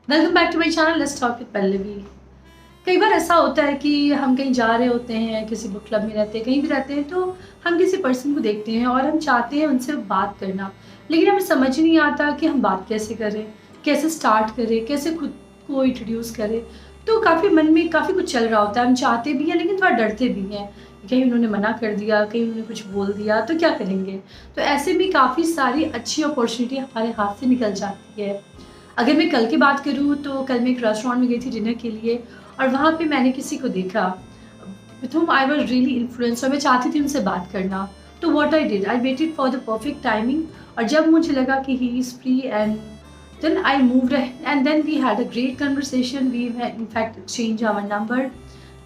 Welcome back to my channel let's talk with Pallavi. कई बार ऐसा होता है कि हम कहीं जा रहे होते हैं, किसी बुक क्लब में रहते हैं, कहीं भी रहते हैं, तो हम किसी पर्सन को देखते हैं और हम चाहते हैं उनसे बात करना, लेकिन हमें समझ नहीं आता कि हम बात कैसे करें, कैसे स्टार्ट करें, कैसे खुद को इंट्रोड्यूस करें। तो काफ़ी मन में काफ़ी कुछ चल रहा होता है, हम चाहते भी हैं लेकिन थोड़ा डरते भी हैं, कहीं उन्होंने मना कर दिया, कहीं उन्होंने कुछ बोल दिया तो क्या करेंगे। तो ऐसे में काफ़ी सारी अच्छी अपॉर्चुनिटी हमारे हाथ से निकल जाती है। अगर मैं कल की बात करूँ तो कल मैं एक रेस्टोरेंट में गई थी डिनर के लिए, और वहाँ पे मैंने किसी को देखा with whom I was really influenced, और मैं चाहती थी उनसे बात करना। तो what I did, I waited for the perfect timing, और जब मुझे लगा कि he is free and then I moved and then we had a great conversation, we had in fact exchange our number.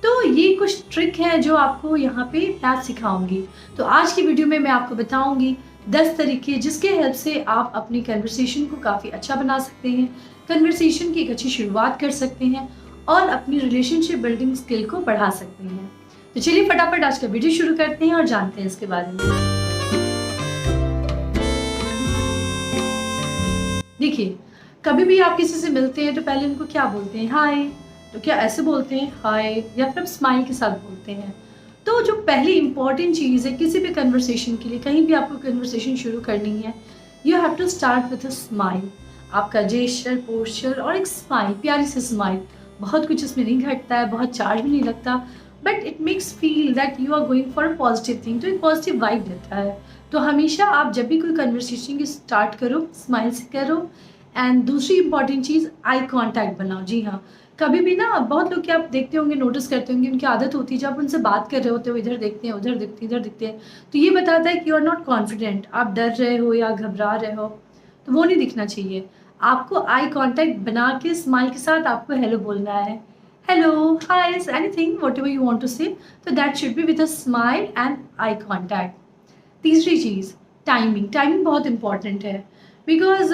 तो ये कुछ ट्रिक है जो आपको यहाँ पे मैं सिखाऊंगी। तो आज की वीडियो में मैं आपको बताऊंगी 10 तरीके जिसके हेल्प से आप अपनी कन्वर्सेशन को काफ़ी अच्छा बना सकते हैं, कन्वर्सेशन की एक अच्छी शुरुआत कर सकते हैं और अपनी रिलेशनशिप बिल्डिंग स्किल को बढ़ा सकते हैं। तो चलिए फटाफट आज का वीडियो शुरू करते हैं और जानते हैं इसके बारे में। देखिए, कभी भी आप किसी से मिलते हैं तो पहले उनको क्या बोलते हैं, हाय। तो क्या ऐसे बोलते हैं हाय, या फिर स्माइल के साथ बोलते हैं। तो जो पहली इंपॉर्टेंट चीज़ है किसी भी कन्वर्सेशन के लिए, कहीं भी आपको कन्वर्सेशन शुरू करनी है, you have to start with a smile. आपका जेस्चर, पोस्चर और एक स्माइल, प्यारी सी स्माइल, बहुत कुछ इसमें नहीं घटता है, बहुत चार्ज भी नहीं लगता, but it makes feel that you are going for a positive thing, तो एक पॉजिटिव वाइब देता है। तो हमेशा आप जब भी कोई कन्वर्सेशन की स्टार्ट करो, स्माइल से करो। एंड दूसरी इंपॉर्टेंट चीज़, आई कांटेक्ट बनाओ। जी हाँ, कभी भी ना बहुत लोग, क्या आप देखते होंगे, नोटिस करते होंगे, उनकी आदत होती है जब उनसे बात कर रहे होते हो, इधर देखते हैं, उधर देखते हैं, इधर देखते हैं, तो ये बताता है कि यू आर नॉट कॉन्फिडेंट, आप डर रहे हो या घबरा रहे हो। तो वो नहीं दिखना चाहिए। आपको आई कांटेक्ट बना के स्माइल के साथ आपको हेलो बोलना है। Hello, hi, is anything whatever you want to say. तो that should be with a smile and eye contact. तीसरी चीज़, टाइमिंग। टाइमिंग बहुत इंपॉर्टेंट है, बिकॉज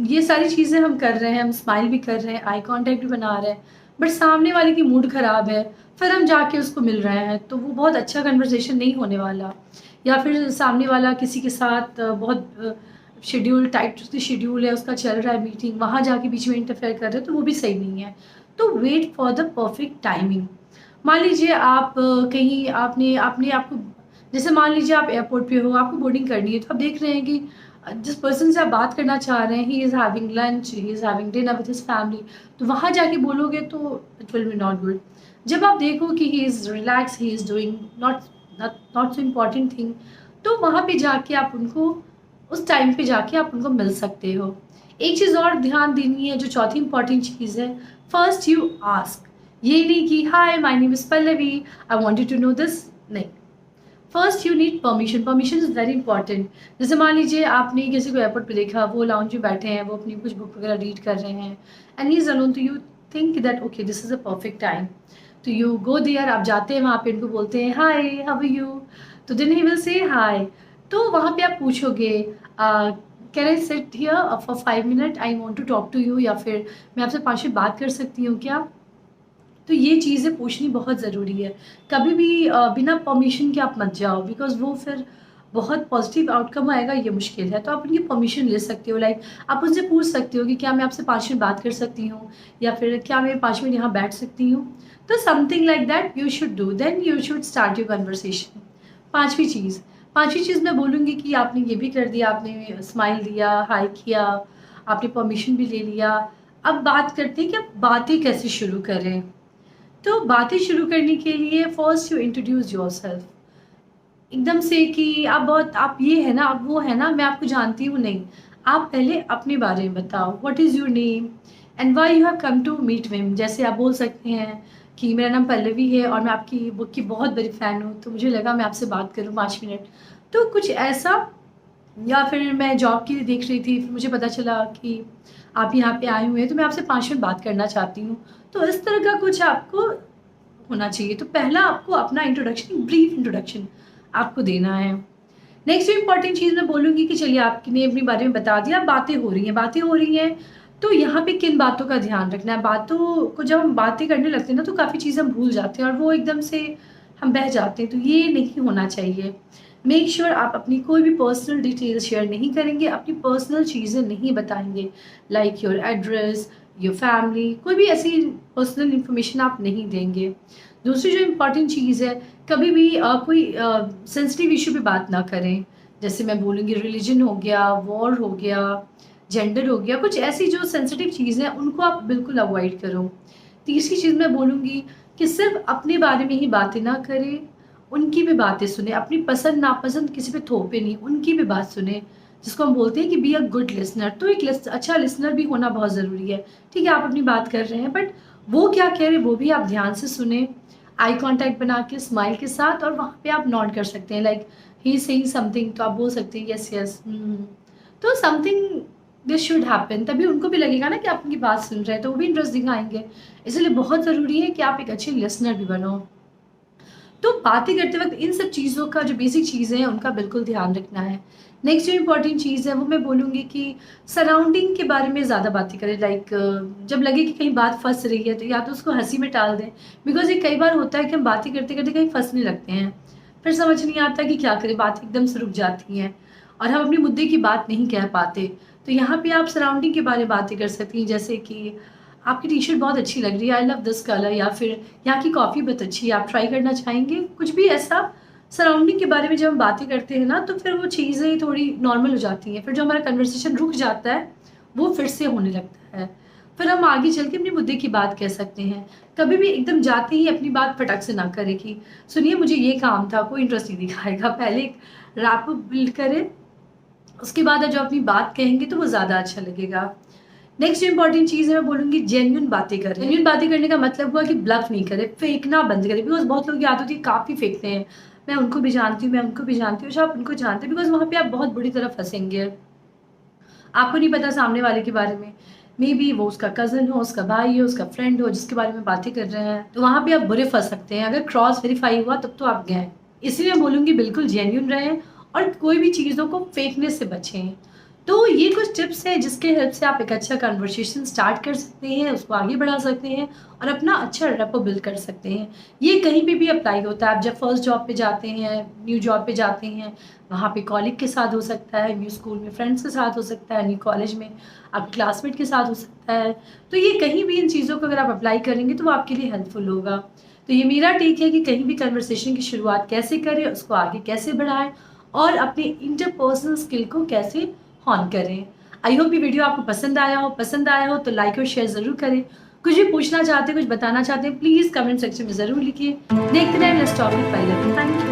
ये सारी चीज़ें हम कर रहे हैं, हम स्माइल भी कर रहे हैं, आई कांटेक्ट भी बना रहे हैं, बट सामने वाले की मूड ख़राब है, फिर हम जाके उसको मिल रहे हैं, तो वो बहुत अच्छा कन्वर्सेशन नहीं होने वाला। या फिर सामने वाला किसी के साथ बहुत शेड्यूल, टाइट उसकी शेड्यूल है, उसका चल रहा है मीटिंग, वहाँ जाके बीच में इंटरफेयर कर रहे हैं, तो वो भी सही नहीं है। तो wait for the perfect timing. मान लीजिए आप कहीं आपने आपने आपको, जैसे मान लीजिए आप एयरपोर्ट पे हो, आपको बोर्डिंग करनी है, तो आप देख रहे हैं कि जिस पर्सन से आप बात करना चाह रहे हैं, he is having lunch, he is having dinner with his family, तो वहाँ जाके बोलोगे तो it will be not good. जब आप देखो कि he is relax, he is doing not not so important thing, तो वहाँ पे जाके आप उनको, उस टाइम पे जाके आप उनको मिल सकते हो। एक चीज़ और ध्यान देनी है, जो चौथी इंपॉर्टेंट चीज़ है, फर्स्ट यू आस्क। ये नहीं कि hi my name is Pallavi, I wanted to know this, नहीं। First you need permission, permission is very important. जैसे मान लीजिए आपने किसी को एयरपोर्ट पे देखा, वो लाउंज में बैठे हैं, वो अपनी कुछ बुक वगैरह रीड कर रहे हैं, एंड ही इज़ अलोन, तो you think that okay this is a perfect time, तो यू गो देयर, आप जाते हैं वहाँ पे, उनको बोलते हैं हाय हाउ आर यू, तो then he will say hi. तो वहाँ पे आप पूछोगे can I sit here for 5 minute, I want to talk to you, या फिर मैं आपसे 5 मिनट बात कर सकती हूँ क्या। तो ये चीज़ें पूछनी बहुत ज़रूरी है। कभी भी बिना परमिशन के आप मत जाओ, बिकॉज़ वो फिर बहुत पॉजिटिव आउटकम आएगा, ये मुश्किल है। तो आप उनकी परमिशन ले सकते हो, लाइक आप उनसे पूछ सकते हो कि क्या मैं आपसे 5 मिनट बात कर सकती हूँ, या फिर क्या मैं 5 मिनट यहाँ बैठ सकती हूँ। तो something like that you should do, then you should start your conversation. पाँचवीं चीज़, पाँचवीं चीज़ मैं बोलूँगी कि आपने ये भी कर दिया, आपने स्माइल दिया, हाय किया, आपने परमिशन भी ले लिया। अब बात करते हैं कि आप बातें कैसे शुरू करें। तो बातें शुरू करने के लिए फर्स्ट यू इंट्रोड्यूस योरसेल्फ। एकदम से कि आप बहुत, आप ये है ना, आप वो है ना, मैं आपको जानती हूँ, नहीं। आप पहले अपने बारे में बताओ, what is your name and why you have come to meet him. जैसे आप बोल सकते हैं कि मेरा नाम पल्लवी है और मैं आपकी बुक की बहुत बड़ी फ़ैन हूँ, तो मुझे लगा मैं आपसे बात करूँ 5 मिनट। तो कुछ ऐसा, या फिर मैं जॉब के लिए देख रही थी, फिर मुझे पता चला कि आप यहाँ पे आए हुए हैं, तो मैं आपसे 5 मिनट बात करना चाहती हूँ। तो इस तरह का कुछ आपको होना चाहिए। तो पहला आपको अपना इंट्रोडक्शन, ब्रीफ इंट्रोडक्शन आपको देना है। नेक्स्ट इंपॉर्टेंट चीज़ मैं बोलूँगी कि चलिए आपने अपने बारे में बता दिया, बातें हो रही हैं, बातें हो रही हैं, तो यहाँ पे किन बातों का ध्यान रखना है। बातों को जब हम बातें करने लगते हैं ना, तो काफ़ी चीज़ें हम भूल जाते हैं और वो एकदम से हम बह जाते हैं, तो ये नहीं होना चाहिए। मेक श्योर आप अपनी कोई भी पर्सनल डिटेल्स शेयर नहीं करेंगे, अपनी पर्सनल चीज़ें नहीं बताएंगे, like your address, your family, कोई भी ऐसी पर्सनल इन्फॉर्मेशन आप नहीं देंगे। दूसरी जो इम्पॉर्टेंट चीज़ है, कभी भी कोई सेंसिटिव इशू पे बात ना करें। जैसे मैं बोलूँगी रिलीजन हो गया, वॉर हो गया, जेंडर हो गया, कुछ ऐसी जो सेंसिटिव चीज़ें हैं उनको आप बिल्कुल अवॉइड करो। तीसरी चीज़ मैं बोलूँगी कि सिर्फ़ अपने बारे में ही बातें ना करें, उनकी भी बातें सुनें। अपनी पसंद-नापसंद किसी पे थोपे नहीं, उनकी भी बात सुनें। जिसको हम बोलते हैं कि बी अ गुड लिसनर। तो एक अच्छा लिसनर भी होना बहुत ज़रूरी है। ठीक है, आप अपनी बात कर रहे हैं बट वो क्या कह रहे हैं वो भी आप ध्यान से सुनें। आई कॉन्टैक्ट बना के स्माइल के साथ, और वहाँ पे आप नॉड कर सकते हैं, like he is saying something, तो आप बोल सकते हैं यस यस, तो समथिंग दिस शुड हैपन, तभी उनको भी लगेगा ना कि आप उनकी बात सुन रहे हैं, तो वो भी इंटरेस्ट दिखाएँगे। इसलिए बहुत ज़रूरी है कि आप एक अच्छे लिसनर भी बनो। तो बातें करते वक़्त इन सब चीज़ों का, जो बेसिक चीज़ें हैं उनका बिल्कुल ध्यान रखना है। नेक्स्ट जो इम्पोर्टेंट चीज़ है वो मैं बोलूँगी कि सराउंडिंग के बारे में ज़्यादा बातें करें, लाइक जब लगे कि कहीं बात फँस रही है तो या तो उसको हँसी में टाल दें। बिकॉज़ ये कई बार होता है कि हम बातें करते-करते कहीं फँसने लगते हैं। फिर समझ नहीं आता कि क्या करें, बात एकदम से रुक जाती हैं और हम अपने मुद्दे की बात नहीं कह पाते। तो यहाँ पे आप सराउंडिंग के बारे में बातें कर सकती हैं, जैसे कि आपकी टी-शर्ट बहुत अच्छी लग रही है, आई लव दिस कलर, या फिर यहाँ की कॉफ़ी बहुत अच्छी है, आप ट्राई करना चाहेंगे? कुछ भी ऐसा सराउंडिंग के बारे में जब हम बातें करते हैं ना, तो फिर वो चीज़ें थोड़ी नॉर्मल हो जाती हैं। फिर जो हमारा कन्वर्सेशन रुक जाता है, वो फिर से होने लगता है। फिर हम आगे चल के अपने मुद्दे की बात कह सकते हैं। कभी भी एकदम जाते ही अपनी बात फटक से ना करें कि सुनिए मुझे ये काम था, कोई इंटरेस्ट नहीं दिखाएगा। पहले एक रैप अप बिल्ड करें, उसके बाद जो अपनी बात कहेंगे तो वो ज़्यादा अच्छा लगेगा। नेक्स्ट जो इम्पोर्टेंट चीज़ है मैं बोलूँगी जेन्युइन बातें करें। जेन्युइन बातें करने का मतलब हुआ कि ब्लफ नहीं करें, फेंकना बंद करें। बिकॉज़ बहुत लोगों की आदत होती है काफ़ी फेंकते हैं। मैं उनको भी जानती हूँ, मैं उनको भी जानती हूँ, अच्छा आप उनको जानते हैं, बिकॉज़ वहाँ पे आप बहुत बुरी तरह फँसेंगे। आपको नहीं पता सामने वाले के बारे में। मेबी वो उसका कज़न हो, उसका भाई हो, उसका फ्रेंड हो जिसके बारे में बातें कर रहे हैं, तो वहाँ पे आप बुरे फँस सकते हैं। अगर क्रॉस वेरीफ़ाई हुआ तब तो आप गए। इसलिए मैं बोलूँगी बिल्कुल जेन्युइन रहें और कोई भी चीज़ों को फेंकने से बचें। तो ये कुछ टिप्स हैं जिसके हेल्प से आप एक अच्छा कन्वर्सेशन स्टार्ट कर सकते हैं, उसको आगे बढ़ा सकते हैं और अपना अच्छा रेपो बिल्ड कर सकते हैं। ये कहीं पे भी अप्लाई होता है। आप जब फर्स्ट जॉब पे जाते हैं, न्यू जॉब पे जाते हैं, वहाँ पे कॉलीग के साथ हो सकता है, न्यू स्कूल में फ्रेंड्स के साथ हो सकता है, न्यू कॉलेज में आप क्लासमेट के साथ हो सकता है। तो ये कहीं भी इन चीज़ों को अगर आप अप्लाई करेंगे तो वो आपके लिए हेल्पफुल होगा। तो ये मेरा टेक है कि कहीं भी कन्वर्सेशन की शुरुआत कैसे करें, उसको आगे कैसे बढ़ाएँ और अपने इंटरपर्सनल स्किल को कैसे हॉन करें। आई होप ये वीडियो आपको पसंद आया हो तो लाइक और शेयर ज़रूर करें। कुछ भी पूछना चाहते हैं, कुछ बताना चाहते हैं, प्लीज़ कमेंट सेक्शन में ज़रूर लिखिए। देखते रहें let's talk with pilot. Thank you.